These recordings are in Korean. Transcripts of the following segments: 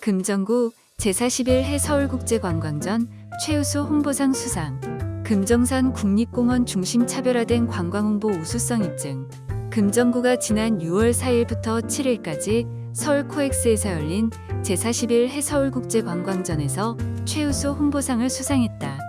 금정구 제41회 서울국제관광전 최우수 홍보상 수상, 금정산 국립공원 중심 차별화된 관광홍보 우수성 입증. 금정구가 지난 6월 4일부터 7일까지 서울 코엑스에서 열린 제41회 서울국제관광전에서 최우수 홍보상을 수상했다.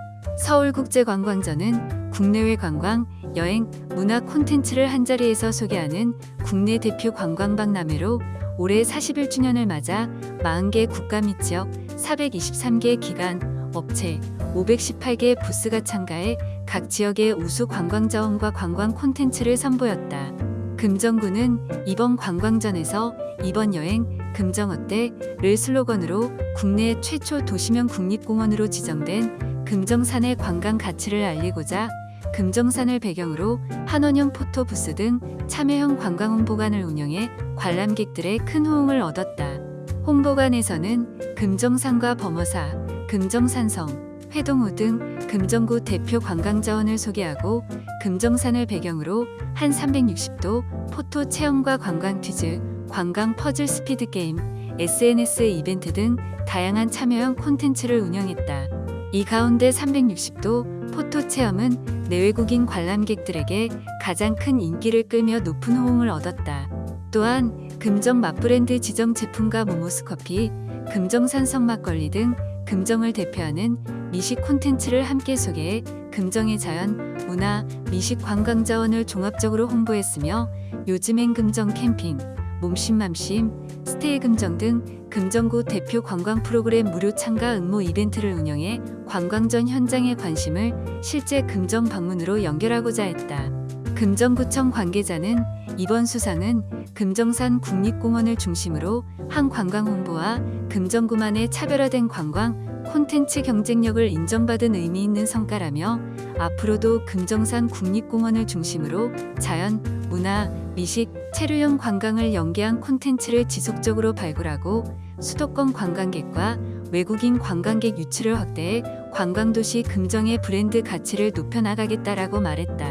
서울국제관광전은 국내외 관광, 여행, 문화 콘텐츠를 한자리에서 소개하는 국내 대표 관광박람회로 올해 41주년을 맞아 40개 국가 및 지역 423개 기관, 업체, 518개 부스가 참가해 각 지역의 우수 관광자원과 관광 콘텐츠를 선보였다. 금정구는 이번 관광전에서 이번 여행, 금정어때를 슬로건으로 국내 최초 도시명 국립공원으로 지정된 금정산의 관광 가치를 알리고자 금정산을 배경으로 한원형 포토부스 등 참여형 관광 홍보관을 운영해 관람객들의 큰 호응을 얻었다. 홍보관에서는 금정산과 범어사, 금정산성, 회동호 등 금정구 대표 관광자원을 소개하고 금정산을 배경으로 한 360도 포토 체험과 관광 퀴즈, 관광 퍼즐 스피드 게임, SNS 이벤트 등 다양한 참여형 콘텐츠를 운영했다. 이 가운데 360도 포토 체험은 내외국인 관람객들에게 가장 큰 인기를 끌며 높은 호응을 얻었다. 또한 금정 맛브랜드 지정 제품과 모모스커피, 금정산성 막걸리 등 금정을 대표하는 미식 콘텐츠를 함께 소개해 금정의 자연, 문화, 미식 관광 자원을 종합적으로 홍보했으며 요즘엔 금정 캠핑, 몸심맘심, 스테이 금정 등 금정구 대표 관광 프로그램 무료 참가 응모 이벤트를 운영해 관광전 현장의 관심을 실제 금정 방문으로 연결하고자 했다. 금정구청 관계자는 이번 수상은 금정산 국립공원을 중심으로 한 관광 홍보와 금정구만의 차별화된 관광 콘텐츠 경쟁력을 인정받은 의미 있는 성과라며 앞으로도 금정산 국립공원을 중심으로 자연, 문화, 미식, 체류형 관광을 연계한 콘텐츠를 지속적으로 발굴하고 수도권 관광객과 외국인 관광객 유치를 확대해 관광도시 금정의 브랜드 가치를 높여나가겠다라고 말했다.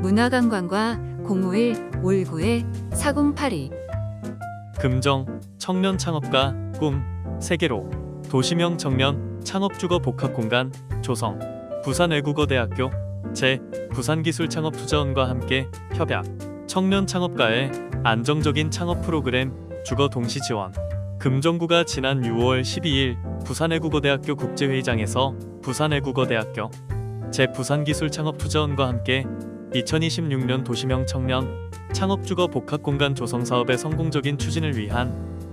문화관광과 051-519-4082 금정 청년 창업가 꿈 세계로 도시명 청년 창업주거 복합공간 조성 부산외국어대학교 제 부산기술창업투자원과 함께 협약 청년 창업가의 안정적인 창업 프로그램 주거 동시 지원 금정구가 지난 6월 12일 부산외국어대학교 국제회의장에서 부산외국어대학교 제 부산기술창업투자원과 함께 2026년 도시명 청년 창업주거 복합공간 조성 사업의 성공적인 추진을 위한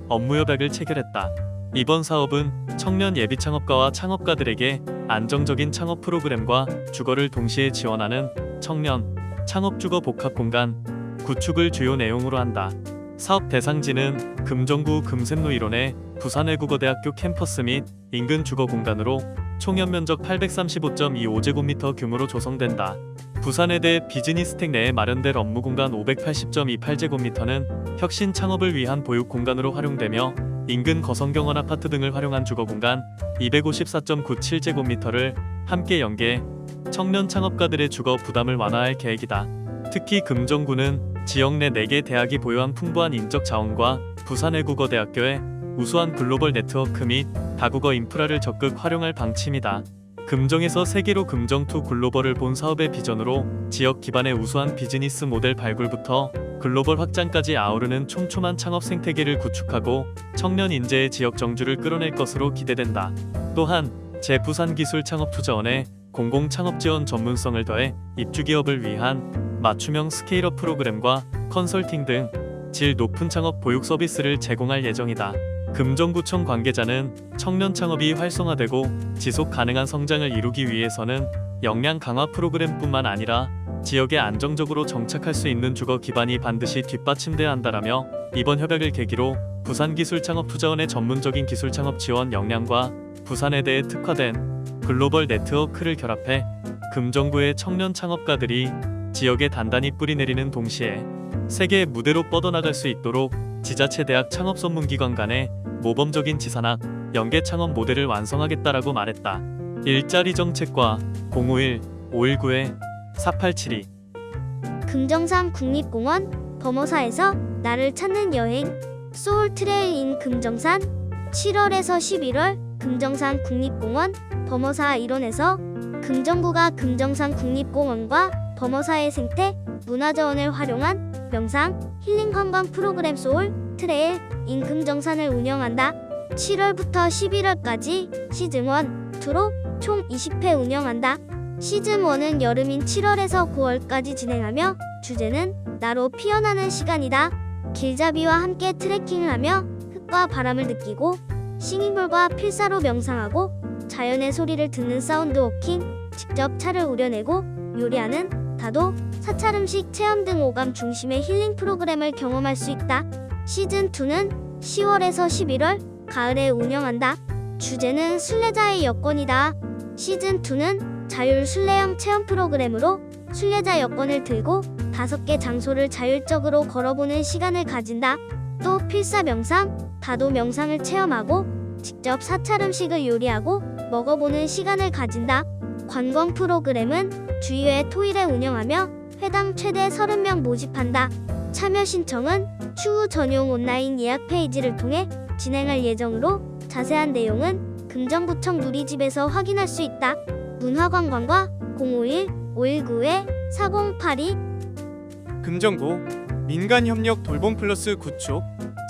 업무협약을 체결했다. 이번 사업은 청년 예비 창업가와 창업가들에게 안정적인 창업 프로그램과 주거를 동시에 지원하는 청년 창업주거 복합공간 구축을 주요 내용으로 한다. 사업 대상지는 금정구 금샘로 일원의 부산외국어대학교 캠퍼스 및 인근 주거 공간으로 총 연면적 835.25제곱미터 규모로 조성된다. 부산외대 비즈니스텍 내에 마련될 업무공간 580.28제곱미터는 혁신 창업을 위한 보육 공간으로 활용되며 인근 거성경원 아파트 등을 활용한 주거공간 254.97제곱미터를 함께 연계해 청년 창업가들의 주거 부담을 완화할 계획이다. 특히 금정구는 지역 내 4개 대학이 보유한 풍부한 인적 자원과 부산외국어대학교의 우수한 글로벌 네트워크 및 다국어 인프라를 적극 활용할 방침이다. 금정에서 세계로 금정2 글로벌을 본 사업의 비전으로 지역 기반의 우수한 비즈니스 모델 발굴부터 글로벌 확장까지 아우르는 촘촘한 창업 생태계를 구축하고 청년 인재의 지역 정주를 끌어낼 것으로 기대된다. 또한 제부산기술창업투자원의 공공창업지원 전문성을 더해 입주기업을 위한 맞춤형 스케일업 프로그램과 컨설팅 등 질 높은 창업 보육 서비스를 제공할 예정이다. 금정구청 관계자는 청년 창업이 활성화되고 지속 가능한 성장을 이루기 위해서는 역량 강화 프로그램뿐만 아니라 지역에 안정적으로 정착할 수 있는 주거 기반이 반드시 뒷받침돼야 한다라며 이번 협약을 계기로 부산기술창업투자원의 전문적인 기술창업 지원 역량과 부산외대에 특화된 글로벌 네트워크를 결합해 금정구의 청년 창업가들이 지역에 단단히 뿌리내리는 동시에 세계의 무대로 뻗어나갈 수 있도록 지자체 대학 창업전문기관 간의 모범적인 지산학, 연계 창업 모델을 완성하겠다라고 말했다. 일자리 정책과 051-519-4872 금정산 국립공원 범어사에서 나를 찾는 여행 소울 트레일 인 금정산 7월에서 11월 금정산 국립공원 범어사 일원에서 금정구가 금정산 국립공원과 범어사의 생태 문화자원을 활용한 명상 힐링 관광 프로그램 소울 트레일 인 금정산을 운영한다. 7월부터 11월까지 시즌 1, 2로 총 20회 운영한다. 시즌 1은 여름인 7월에서 9월까지 진행하며 주제는 나로 피어나는 시간이다. 길잡이와 함께 트레킹을 하며 흙과 바람을 느끼고 싱잉볼과 필사로 명상하고 자연의 소리를 듣는 사운드 워킹, 직접 차를 우려내고 요리하는 다도, 사찰 음식 체험 등 오감 중심의 힐링 프로그램을 경험할 수 있다. 시즌 2는 10월에서 11월 가을에 운영한다. 주제는 순례자의 여권이다. 시즌 2는 자율 순례형 체험 프로그램으로 순례자 여권을 들고 5개 장소를 자율적으로 걸어보는 시간을 가진다. 또 필사 명상, 다도 명상을 체험하고 직접 사찰 음식을 요리하고 먹어보는 시간을 가진다. 관광 프로그램은 주의회 토일에 운영하며 회당 최대 30명 모집한다. 참여 신청은 추후 전용 온라인 예약 페이지를 통해 진행할 예정으로 자세한 내용은 금정구청 누리집에서 확인할 수 있다. 문화관광과 051-519-4082 금정구 민간협력 돌봄 플러스 구축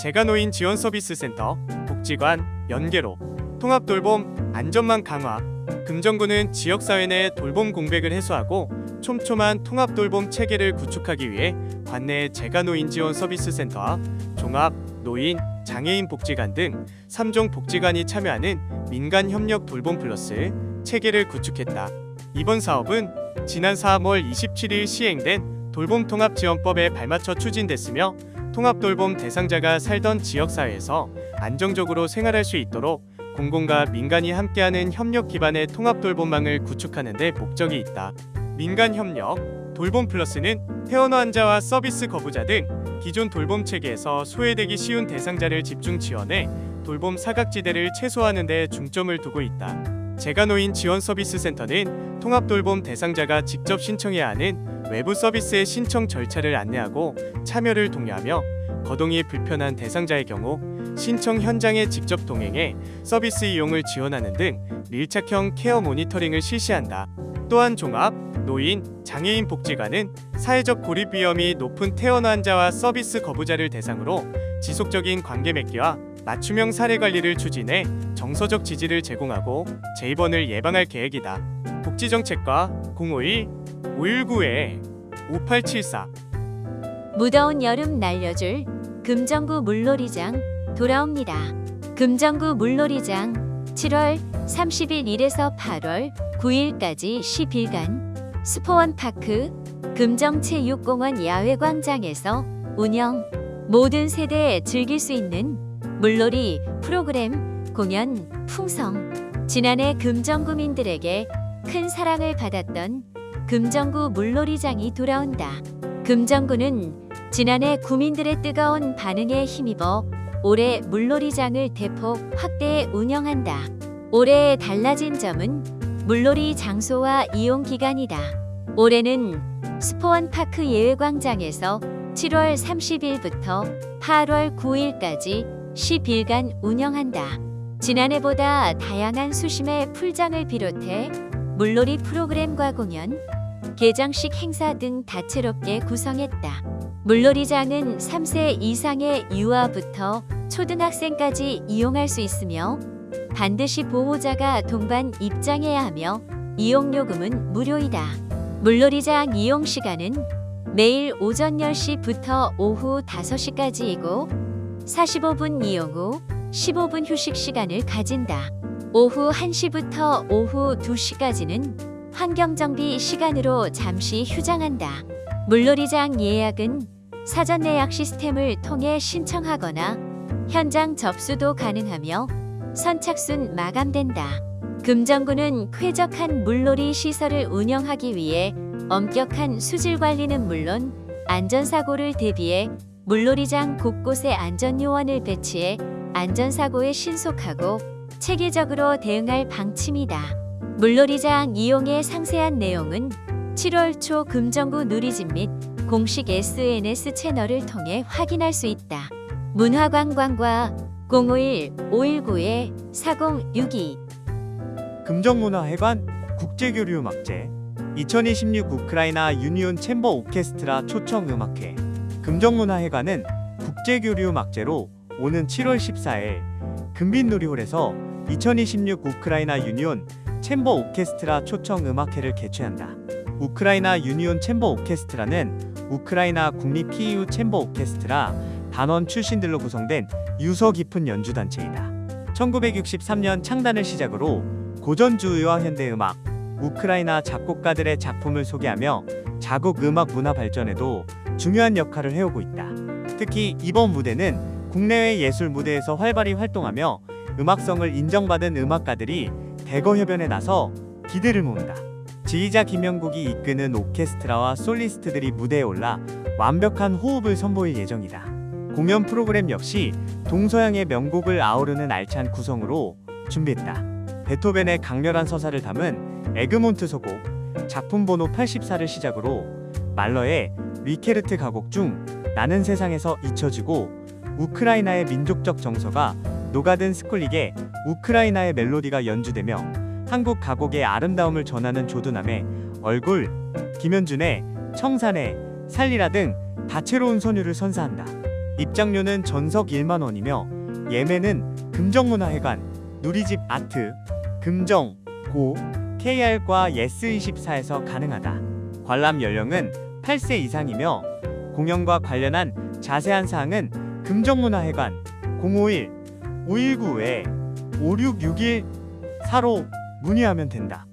재가노인 지원 서비스 센터 복지관 연계로 통합 돌봄 안전망 강화. 금정구는 지역사회 내 돌봄 공백을 해소하고 촘촘한 통합 돌봄 체계를 구축하기 위해 관내 재가노인 지원 서비스 센터와 종합, 노인, 장애인 복지관 등 3종 복지관이 참여하는 민간협력 돌봄 플러스 체계를 구축했다. 이번 사업은 지난 3월 27일 시행된 돌봄통합지원법에 발맞춰 추진됐으며 통합돌봄 대상자가 살던 지역사회에서 안정적으로 생활할 수 있도록 공공과 민간이 함께하는 협력 기반의 통합돌봄망을 구축하는 데 목적이 있다. 민간협력, 돌봄 플러스는 퇴원 환자와 서비스 거부자 등 기존 돌봄 체계에서 소외되기 쉬운 대상자를 집중 지원해 돌봄 사각지대를 최소화하는 데 중점을 두고 있다. 재가노인 지원 서비스 센터는 통합돌봄 대상자가 직접 신청해야 하는 외부 서비스의 신청 절차를 안내하고 참여를 독려하며 거동이 불편한 대상자의 경우 신청 현장에 직접 동행해 서비스 이용을 지원하는 등 밀착형 케어 모니터링을 실시한다. 또한 종합, 노인, 장애인 복지관은 사회적 고립 위험이 높은 퇴원 환자와 서비스 거부자를 대상으로 지속적인 관계 맺기와 맞춤형 사례 관리를 추진해 정서적 지지를 제공하고 재입원을 예방할 계획이다. 복지정책과 051-519-5874 무더운 여름 날려줄 금정구 물놀이장 돌아옵니다. 금정구 물놀이장 7월 31일에서 8월 9일까지 10일간 스포원파크 금정체육공원 야외광장에서 운영. 모든 세대에 즐길 수 있는 물놀이 프로그램, 공연, 풍성. 지난해 금정구민들에게 큰 사랑을 받았던 금정구 물놀이장이 돌아온다. 금정구는 지난해 구민들의 뜨거운 반응에 힘입어 올해 물놀이장을 대폭 확대해 운영한다. 올해 달라진 점은 물놀이 장소와 이용 기간이다. 올해는 스포원파크 예외광장에서 7월 30일부터 8월 9일까지 10일간 운영한다. 지난해보다 다양한 수심의 풀장을 비롯해 물놀이 프로그램과 공연, 개장식 행사 등 다채롭게 구성했다. 물놀이장은 3세 이상의 유아부터 초등학생까지 이용할 수 있으며 반드시 보호자가 동반 입장해야 하며 이용요금은 무료이다. 물놀이장 이용 시간은 매일 오전 10시부터 오후 5시까지이고 45분 이용 후 15분 휴식 시간을 가진다. 오후 1시부터 오후 2시까지는 환경정비 시간으로 잠시 휴장한다. 물놀이장 예약은 사전 예약 시스템을 통해 신청하거나 현장 접수도 가능하며 선착순 마감된다. 금정구는 쾌적한 물놀이 시설을 운영하기 위해 엄격한 수질 관리는 물론 안전사고를 대비해 물놀이장 곳곳에 안전요원을 배치해 안전사고에 신속하고 체계적으로 대응할 방침이다. 물놀이장 이용의 상세한 내용은 7월 초 금정구 누리집 및 공식 SNS 채널을 통해 확인할 수 있다. 문화관광과 051-519-4062 금정문화회관 국제교류음악제 2026 우크라이나 유니온 챔버 오케스트라 초청음악회 금정문화회관은 국제교류음악제로 오는 7월 14일 금빛누리홀에서 2026 우크라이나 유니온 챔버 오케스트라 초청음악회를 개최한다. 우크라이나 유니온 챔버 오케스트라는 우크라이나 국립 키이우 챔버 오케스트라 단원 출신들로 구성된 유서 깊은 연주단체이다. 1963년 창단을 시작으로 고전주의와 현대음악, 우크라이나 작곡가들의 작품을 소개하며 자국 음악 문화 발전에도 중요한 역할을 해오고 있다. 특히 이번 무대는 국내외 예술 무대에서 활발히 활동하며 음악성을 인정받은 음악가들이 대거협연에 나서 기대를 모은다. 지휘자 김영국이 이끄는 오케스트라와 솔리스트들이 무대에 올라 완벽한 호흡을 선보일 예정이다. 공연 프로그램 역시 동서양의 명곡을 아우르는 알찬 구성으로 준비했다. 베토벤의 강렬한 서사를 담은 에그몬트 서곡, 작품 번호 84를 시작으로 말러의 리케르트 가곡 중 나는 세상에서 잊혀지고 우크라이나의 민족적 정서가 녹아든 스콜릭의 우크라이나의 멜로디가 연주되며 한국 가곡의 아름다움을 전하는 조두남의 얼굴, 김현준의 청산의 살리라 등 다채로운 선율을 선사한다. 입장료는 전석 1만 원이며 예매는 금정문화회관, 누리집 아트, 금정, 고, KR과 예스24에서 가능하다. 관람 연령은 8세 이상이며 공연과 관련한 자세한 사항은 금정문화회관 051-519-5661-4로 문의하면 된다.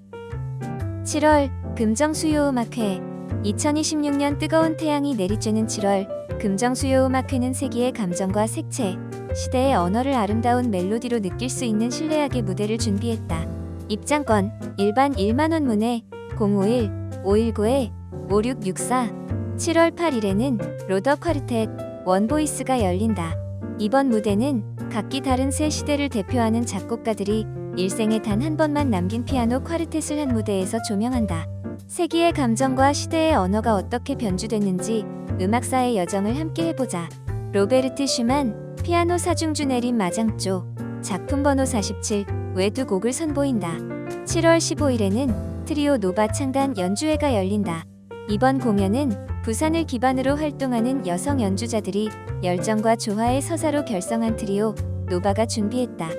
7월 금정수요음악회 2026년 뜨거운 태양이 내리쬐는 7월 금정수요음악회는 세기의 감정과 색채, 시대의 언어를 아름다운 멜로디로 느낄 수 있는 신뢰하게 무대를 준비했다. 입장권 일반 1만원 문의 051-519-5664 7월 8일에는 로더 쿼르텟 원보이스가 열린다. 이번 무대는 각기 다른 세 시대를 대표하는 작곡가들이 일생에 단 한 번만 남긴 피아노 쿼르텟을 한 무대에서 조명한다. 세기의 감정과 시대의 언어가 어떻게 변주됐는지 음악사의 여정을 함께 해보자. 로베르트 슈만 피아노 사중주 내린 마장조 작품 번호 47 외 두 곡을 선보인다. 7월 15일에는 트리오 노바 창단 연주회가 열린다. 이번 공연은 부산을 기반으로 활동하는 여성 연주자들이 열정과 조화의 서사로 결성한 트리오 노바가 준비했다.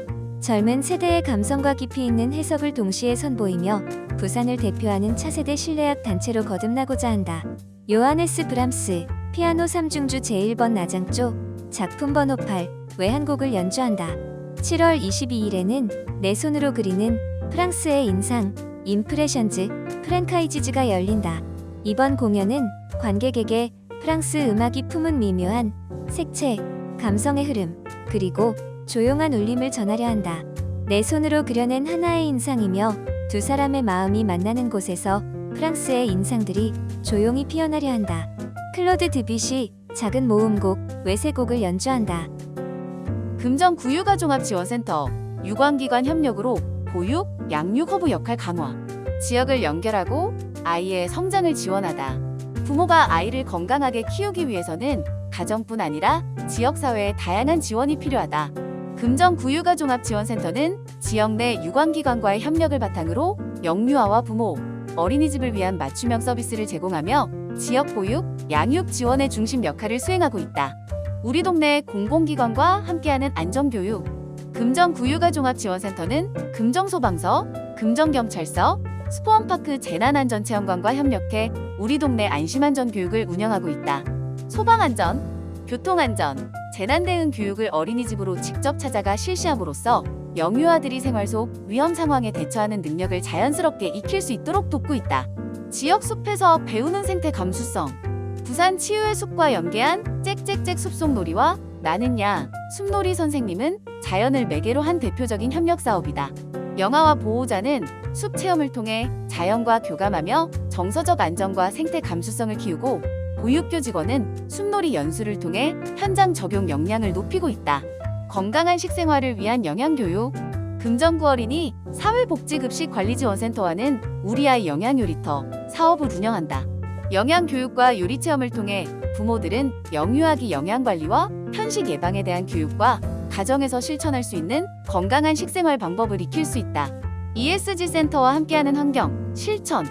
젊은 세대의 감성과 깊이 있는 해석을 동시에 선보이며 부산을 대표하는 차세대 실내악 단체로 거듭나고자 한다. 요하네스 브람스 피아노 3중주 제1번 나장조 작품 번호 8 외 한 곡을 연주한다. 7월 22일에는 내 손으로 그리는 프랑스의 인상 임프레션즈 프랭카이지즈가 열린다. 이번 공연은 관객에게 프랑스 음악이 품은 미묘한 색채, 감성의 흐름, 그리고 조용한 울림을 전하려 한다. 내 손으로 그려낸 하나의 인상이며 두 사람의 마음이 만나는 곳에서 프랑스의 인상들이 조용히 피어나려 한다. 클로드 드뷔시 작은 모음곡 외세곡을 연주한다. 금정구유가종합지원센터 유관기관 협력으로 보육, 양육 허브 역할 강화, 지역을 연결하고 아이의 성장을 지원하다. 부모가 아이를 건강하게 키우기 위해서는 가정뿐 아니라 지역사회의 다양한 지원이 필요하다. 금정구유가종합지원센터는 지역 내 유관기관과의 협력을 바탕으로 영유아와 부모, 어린이집을 위한 맞춤형 서비스를 제공하며 지역 보육, 양육 지원의 중심 역할을 수행하고 있다. 우리 동네 공공기관과 함께하는 안전교육. 금정구유가종합지원센터는 금정소방서, 금정경찰서, 스포원파크 재난안전체험관과 협력해 우리 동네 안심안전교육을 운영하고 있다. 소방안전, 교통안전, 재난대응 교육을 어린이집으로 직접 찾아가 실시함으로써 영유아들이 생활 속 위험 상황에 대처하는 능력을 자연스럽게 익힐 수 있도록 돕고 있다. 지역 숲에서 배우는 생태 감수성. 부산 치유의 숲과 연계한 짹짹짹 숲속놀이와 나는야 숲놀이 선생님은 자연을 매개로 한 대표적인 협력 사업이다. 영아와 보호자는 숲 체험을 통해 자연과 교감하며 정서적 안정과 생태 감수성을 키우고 보육교 직원은 숲놀이 연수를 통해 현장 적용 역량을 높이고 있다. 건강한 식생활을 위한 영양교육. 금정구 어린이 사회복지급식관리지원센터와는 우리 아이 영양요리터 사업을 운영한다. 영양교육과 요리체험을 통해 부모들은 영유아기 영양관리와 편식 예방에 대한 교육과 가정에서 실천할 수 있는 건강한 식생활 방법을 익힐 수 있다. ESG 센터와 함께하는 환경, 실천.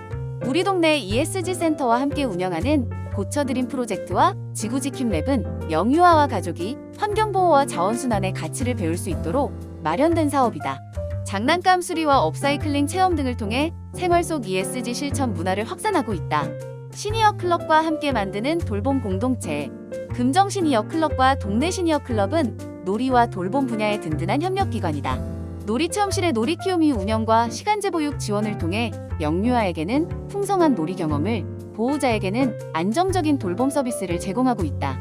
우리 동네 ESG 센터와 함께 운영하는 고쳐드림 프로젝트와 지구지킴 랩은 영유아와 가족이 환경보호와 자원순환의 가치를 배울 수 있도록 마련된 사업이다. 장난감 수리와 업사이클링 체험 등을 통해 생활 속 ESG 실천 문화를 확산하고 있다. 시니어 클럽과 함께 만드는 돌봄 공동체. 금정 시니어 클럽과 동네 시니어 클럽은 놀이와 돌봄 분야의 든든한 협력기관이다. 놀이체험실의 놀이 키우미 운영과 시간제 보육 지원을 통해 영유아에게는 풍성한 놀이 경험을, 보호자에게는 안정적인 돌봄 서비스를 제공하고 있다.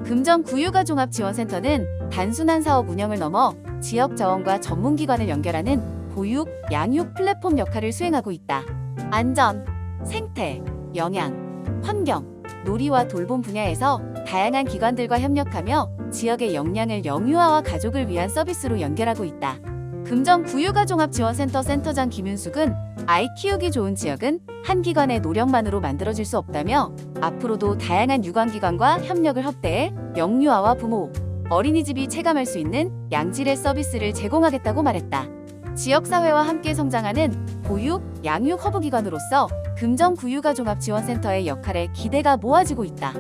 금정 구유가 종합지원센터는 단순한 사업 운영을 넘어 지역 자원과 전문기관을 연결하는 보육, 양육 플랫폼 역할을 수행하고 있다. 안전, 생태, 영양, 환경, 놀이와 돌봄 분야에서 다양한 기관들과 협력하며 지역의 역량을 영유아와 가족을 위한 서비스로 연결하고 있다. 금정 구유가종합지원센터 센터장 김윤숙은 아이 키우기 좋은 지역은 한 기관의 노력만으로 만들어질 수 없다며 앞으로도 다양한 유관기관과 협력을 확대해 영유아와 부모, 어린이집이 체감할 수 있는 양질의 서비스를 제공하겠다고 말했다. 지역사회와 함께 성장하는 보육, 양육 허브기관으로서 금정 구유가종합지원센터의 역할에 기대가 모아지고 있다.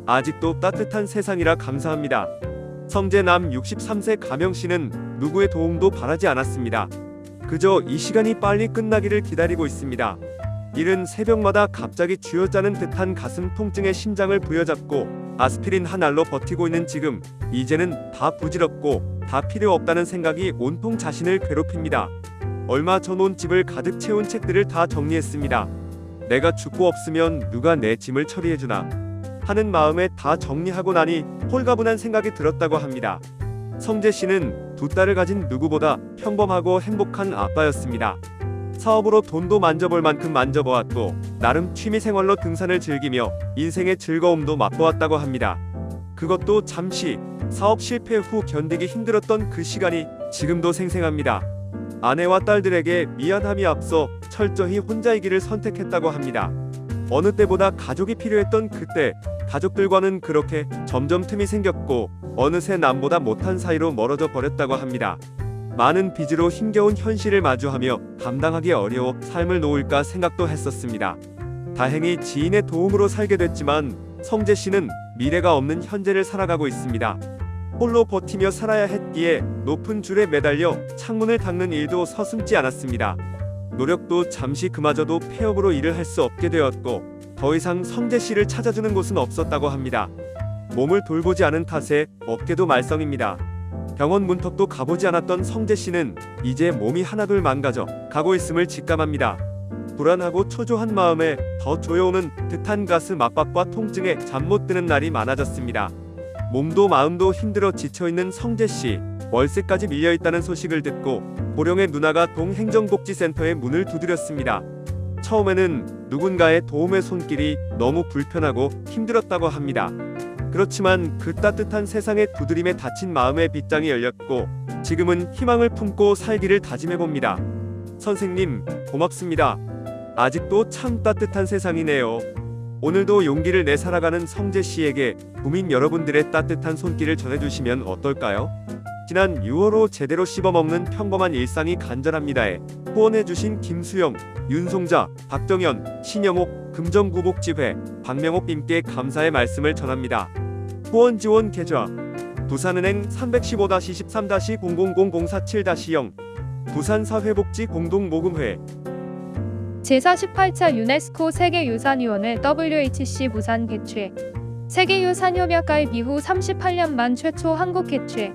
아직도 따뜻한 세상이라 감사합니다. 성재남 63세 가명씨는 누구의 도움도 바라지 않았습니다. 그저 이 시간이 빨리 끝나기를 기다리고 있습니다. 이른 새벽마다 갑자기 쥐어짜는 듯한 가슴 통증에 심장을 부여잡고 아스피린 한 알로 버티고 있는 지금, 이제는 다 부질없고 다 필요 없다는 생각이 온통 자신을 괴롭힙니다. 얼마 전 온 집을 가득 채운 책들을 다 정리했습니다. 내가 죽고 없으면 누가 내 짐을 처리해주나 하는 마음에 다 정리하고 나니 홀가분한 생각이 들었다고 합니다. 성재 씨는 두 딸을 가진 누구보다 평범하고 행복한 아빠였습니다. 사업으로 돈도 만져볼 만큼 만져보았고 나름 취미생활로 등산을 즐기며 인생의 즐거움도 맛보았다고 합니다. 그것도 잠시. 사업 실패 후 견디기 힘들었던 그 시간이 지금도 생생합니다. 아내와 딸들에게 미안함이 앞서 철저히 혼자이기를 선택했다고 합니다. 어느 때보다 가족이 필요했던 그때, 가족들과는 그렇게 점점 틈이 생겼고 어느새 남보다 못한 사이로 멀어져 버렸다고 합니다. 많은 빚으로 힘겨운 현실을 마주하며 감당하기 어려워 삶을 놓을까 생각도 했었습니다. 다행히 지인의 도움으로 살게 됐지만 성재 씨는 미래가 없는 현재를 살아가고 있습니다. 홀로 버티며 살아야 했기에 높은 줄에 매달려 창문을 닦는 일도 서슴지 않았습니다. 노력도 잠시 그마저도 폐업으로 일을 할 수 없게 되었고 더 이상 성재 씨를 찾아주는 곳은 없었다고 합니다. 몸을 돌보지 않은 탓에 어깨도 말썽입니다. 병원 문턱도 가보지 않았던 성재 씨는 이제 몸이 하나둘 망가져 가고 있음을 직감합니다. 불안하고 초조한 마음에 더 조여오는 듯한 가슴 압박과 통증에 잠 못 드는 날이 많아졌습니다. 몸도 마음도 힘들어 지쳐있는 성재 씨, 월세까지 밀려있다는 소식을 듣고 고령의 누나가 동행정복지센터에 문을 두드렸습니다. 처음에는 누군가의 도움의 손길이 너무 불편하고 힘들었다고 합니다. 그렇지만 그 따뜻한 세상의 두드림에 다친 마음의 빗장이 열렸고 지금은 희망을 품고 살기를 다짐해봅니다. 선생님, 고맙습니다. 아직도 참 따뜻한 세상이네요. 오늘도 용기를 내 살아가는 성재 씨에게 국민 여러분들의 따뜻한 손길을 전해주시면 어떨까요? 지난 6월호 제대로 씹어먹는 평범한 일상이 간절합니다에 후원해주신 김수영, 윤송자, 박정현, 신영옥, 금정구복지회, 박명옥님께 감사의 말씀을 전합니다. 후원 지원 계좌 부산은행 315-13-000047-0 부산사회복지공동모금회 제48차 유네스코 세계유산위원회 WHC 부산 개최 세계유산협약 가입 이후 38년 만 최초 한국 개최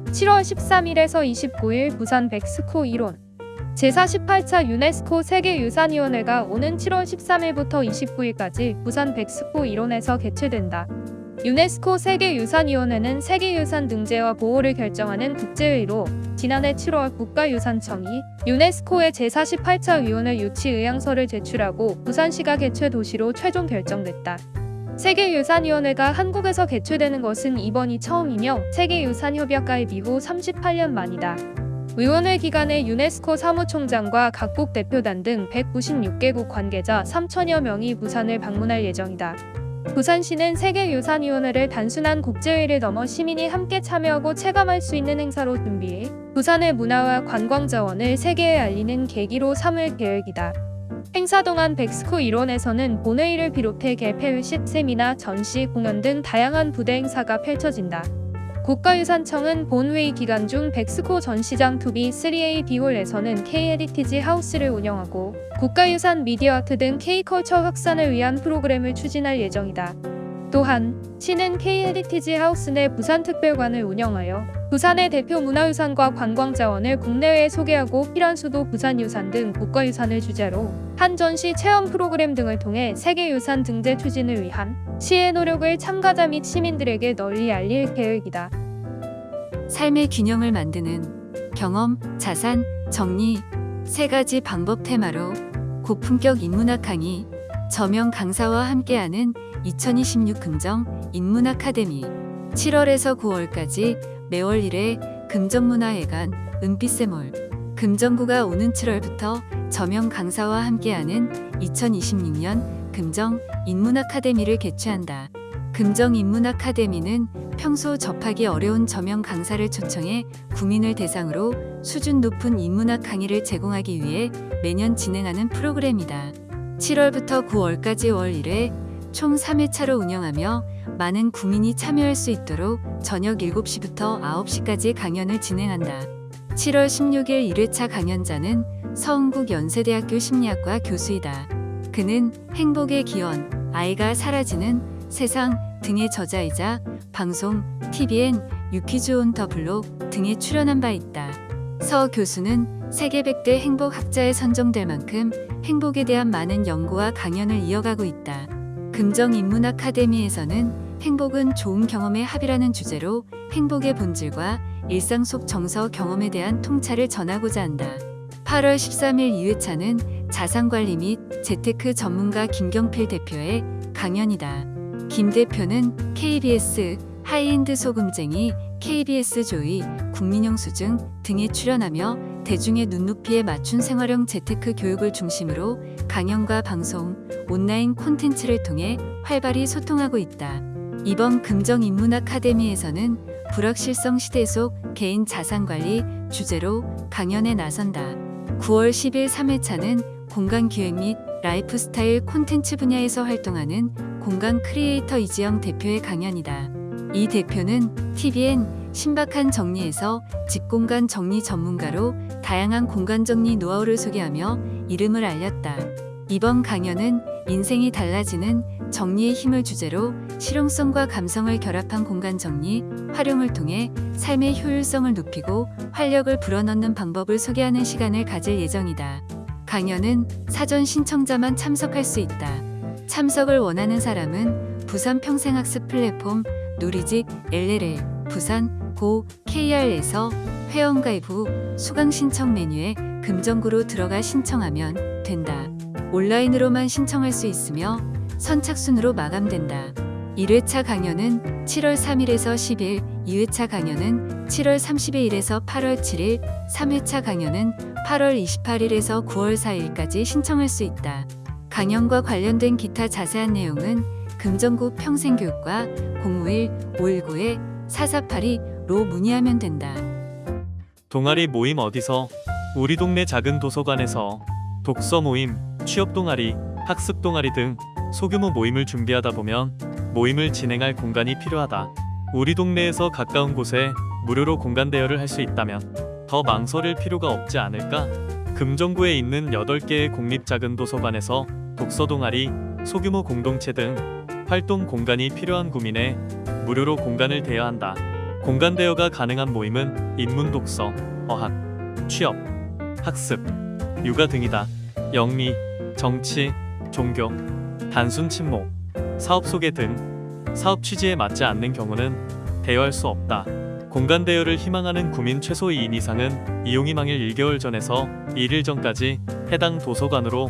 7월 13일에서 29일 부산 백스코 1론 제48차 유네스코 세계유산위원회가 오는 7월 13일부터 29일까지 부산 백스코 1론에서 개최된다. 유네스코 세계유산위원회는 세계유산 등재와 보호를 결정하는 국제회의로 지난해 7월 국가유산청이 유네스코의 제48차 위원회 유치 의향서를 제출하고 부산시가 개최 도시로 최종 결정됐다. 세계유산위원회가 한국에서 개최되는 것은 이번이 처음이며 세계유산협약 가입 이후 38년 만이다. 위원회 기간에 유네스코 사무총장과 각국 대표단 등 196개국 관계자 3천여 명이 부산을 방문할 예정이다. 부산시는 세계유산위원회를 단순한 국제회의를 넘어 시민이 함께 참여하고 체감할 수 있는 행사로 준비해 부산의 문화와 관광 자원을 세계에 알리는 계기로 삼을 계획이다. 행사 동안 백스코 일원에서는 본회의를 비롯해 개폐 시스템이나 전시, 공연 등 다양한 부대 행사가 펼쳐진다. 국가유산청은 본회의 기간 중 백스코 전시장 2B, 3A, D홀에서는 K-헤리티지 하우스를 운영하고 국가유산 미디어아트 등 K-컬처 확산을 위한 프로그램을 추진할 예정이다. 또한 시는 K-헤리티지 하우스 내 부산특별관을 운영하여 부산의 대표 문화유산과 관광자원을 국내외에 소개하고 피란수도 부산유산 등 국가유산을 주제로 한 전시 체험 프로그램 등을 통해 세계유산 등재 추진을 위한 시의 노력을 참가자 및 시민들에게 널리 알릴 계획이다. 삶의 균형을 만드는 경험, 자산, 정리 3가지 방법 테마로 고품격 인문학 강의, 저명 강사와 함께하는 2026 금정 인문학 아카데미 7월에서 9월까지 매월 1회 금정문화회관 은빛샘몰 금정구가 오는 7월부터 저명 강사와 함께하는 2026년 금정 인문학 아카데미를 개최한다. 금정 인문학 아카데미는 평소 접하기 어려운 저명 강사를 초청해 구민을 대상으로 수준 높은 인문학 강의를 제공하기 위해 매년 진행하는 프로그램이다. 7월부터 9월까지 월 1회 총 3회차로 운영하며 많은 구민이 참여할 수 있도록 저녁 7시부터 9시까지 강연을 진행한다. 7월 16일 1회차 강연자는 서흥국 연세대학교 심리학과 교수이다. 그는 행복의 기원, 아이가 사라지는 세상 등의 저자이자 방송, TVN, 유퀴즈 온 더 블록 등에 출연한 바 있다. 서 교수는 세계 100대 행복학자에 선정될 만큼 행복에 대한 많은 연구와 강연을 이어가고 있다. 금정 인문 아카데미에서는 행복은 좋은 경험의 합이라는 주제로 행복의 본질과 일상 속 정서 경험에 대한 통찰을 전하고자 한다. 8월 13일 2회차는 자산관리 및 재테크 전문가 김경필 대표의 강연이다. 김 대표는 KBS 하이엔드 소금쟁이, KBS 조이, 국민영수증 등에 출연하며 대중의 눈높이에 맞춘 생활형 재테크 교육을 중심으로 강연과 방송, 온라인 콘텐츠를 통해 활발히 소통하고 있다. 이번 금정 인문 아카데미에서는 불확실성 시대 속 개인 자산관리 주제로 강연에 나선다. 9월 10일 3회차는 공간기획 및 라이프스타일 콘텐츠 분야에서 활동하는 공간 크리에이터 이지영 대표의 강연이다. 이 대표는 TVN 신박한 정리에서 집공간 정리 전문가로 다양한 공간 정리 노하우를 소개하며 이름을 알렸다. 이번 강연은 인생이 달라지는 정리의 힘을 주제로 실용성과 감성을 결합한 공간 정리, 활용을 통해 삶의 효율성을 높이고 활력을 불어넣는 방법을 소개하는 시간을 가질 예정이다. 강연은 사전 신청자만 참석할 수 있다. 참석을 원하는 사람은 부산 평생학습 플랫폼 누리집 LLL 부산 고 KR에서 회원가입 후 수강 신청 메뉴에 금정구로 들어가 신청하면 된다. 온라인으로만 신청할 수 있으며 선착순으로 마감된다. 1회차 강연은 7월 3일에서 10일, 2회차 강연은 7월 30일에서 8월 7일, 3회차 강연은 8월 28일에서 9월 4일까지 신청할 수 있다. 강연과 관련된 기타 자세한 내용은 금정구 평생교육과 051-519-4482로 문의하면 된다. 동아리 모임 어디서? 우리 동네 작은 도서관에서 독서 모임, 취업 동아리, 학습 동아리 등 소규모 모임을 준비하다 보면 모임을 진행할 공간이 필요하다. 우리 동네에서 가까운 곳에 무료로 공간 대여를 할 수 있다면 더 망설일 필요가 없지 않을까? 금정구에 있는 8개의 공립 작은 도서관에서 독서 동아리, 소규모 공동체 등 활동 공간이 필요한 구민에 무료로 공간을 대여한다. 공간 대여가 가능한 모임은 인문 독서, 어학, 취업, 학습, 육아 등이다. 영리, 정치, 종교, 단순 친목, 사업 소개 등 사업 취지에 맞지 않는 경우는 대여할 수 없다. 공간 대여를 희망하는 구민 최소 2인 이상은 이용이 망일 1개월 전에서 1일 전까지 해당 도서관으로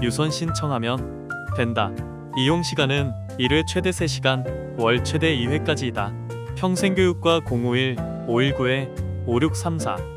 유선 신청하면 된다. 이용 시간은 1회 최대 3시간, 월 최대 2회까지이다. 평생교육과 051-519-5634